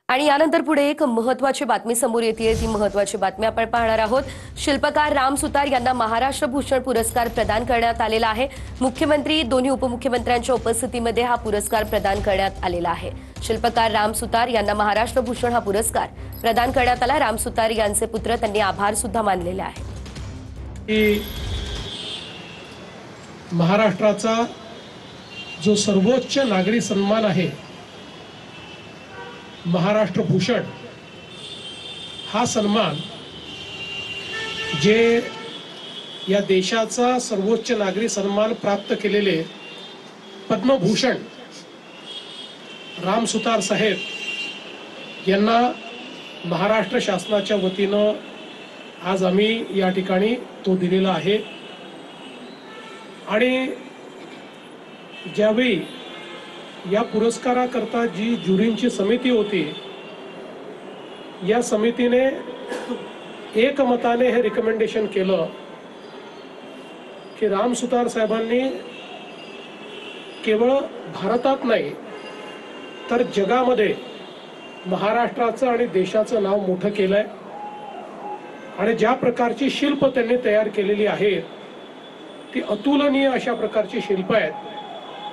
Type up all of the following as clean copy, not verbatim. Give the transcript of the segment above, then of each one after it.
आणि यानंतर पुढे एक महत्त्वाची बातमी समोर येते। ती महत्त्वाची बातमी आपण पाहणार आहोत। शिल्पकार राम सुतार यांना महाराष्ट्र भूषण पुरस्कार प्रदान करण्यात आलेला आहे। मुख्यमंत्री दोन्ही उपमुख्यमंत्र्यांच्या उपस्थितीमध्ये हा पुरस्कार प्रदान करण्यात आलेला आहे। शिल्पकार राम सुतार यांना महाराष्ट्र भूषण हा पुरस्कार प्रदान करण्यात आला। राम सुतार यांचे पुत्र त्यांनी आभार सुद्धा मानलेले आहेत। महाराष्ट्राचा जो सर्वोच्च नागरी सन्मान आहे महाराष्ट्र भूषण, हा सन्मान जे या देशाचा सर्वोच्च नागरी सन्मान प्राप्त केलेले पद्मभूषण राम सुतार साहेब यांना महाराष्ट्र शासनाच्या वतीनं आज आम्ही या ठिकाणी तो दिलेला आहे। आणि ज्यावेळी या पुरस्काराकरता जी ज्युरींची समिती होती, या समितीने एकमताने हे रिकमेंडेशन केलं की राम सुतार साहेबांनी केवळ भारतात नाही तर जगामध्ये महाराष्ट्राचं आणि देशाचं नाव मोठं केलंय। आणि ज्या प्रकारची शिल्प त्यांनी तयार केलेली आहेत ती अतुलनीय अशा प्रकारची शिल्प आहेत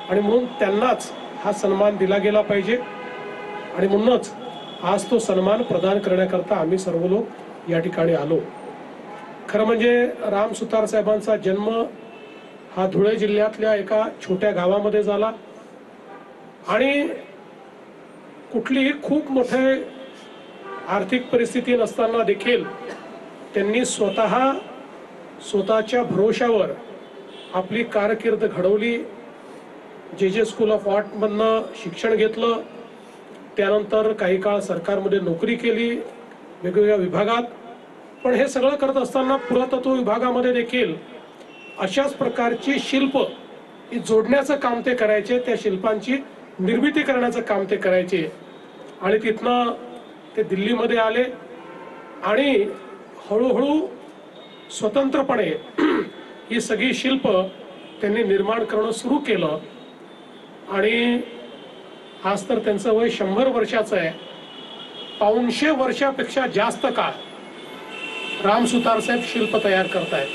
आणि म्हणून त्यांनाच हा सन्मान दिला गेला पाहिजे। आणि म्हणूनच आज तो सन्मान प्रदान करण्याकरता आम्ही सर्व लोक या ठिकाणी आलो। खरं म्हणजे राम सुतार साहेबांचा जन्म हा धुळे जिल्ह्यातल्या एका छोट्या गावामध्ये झाला आणि कुठलीही खूप मोठी आर्थिक परिस्थिती नसताना देखील त्यांनी स्वतःच्या भरोशावर आपली कारकीर्द घडवली। जे स्कूल ऑफ आर्ट मधनं शिक्षण घेतलं, त्यानंतर काही काळ सरकारमध्ये नोकरी केली वेगवेगळ्या विभागात। पण हे सगळं करत असताना पुरातत्व विभागामध्ये देखील अशाच प्रकारची शिल्प ही जोडण्याचं काम ते करायचे, त्या शिल्पांची निर्मिती करण्याचं काम ते करायचे। आणि तिथनं ते दिल्लीमध्ये आले आणि हळूहळू स्वतंत्रपणे ही सगळी शिल्प त्यांनी निर्माण करणं सुरू केलं। आणि आज तर त्यांचं वय 100 वर्षाचं आहे। 500 वर्षापेक्षा जास्त काळ राम सुतार साहेब शिल्प तयार करतायत।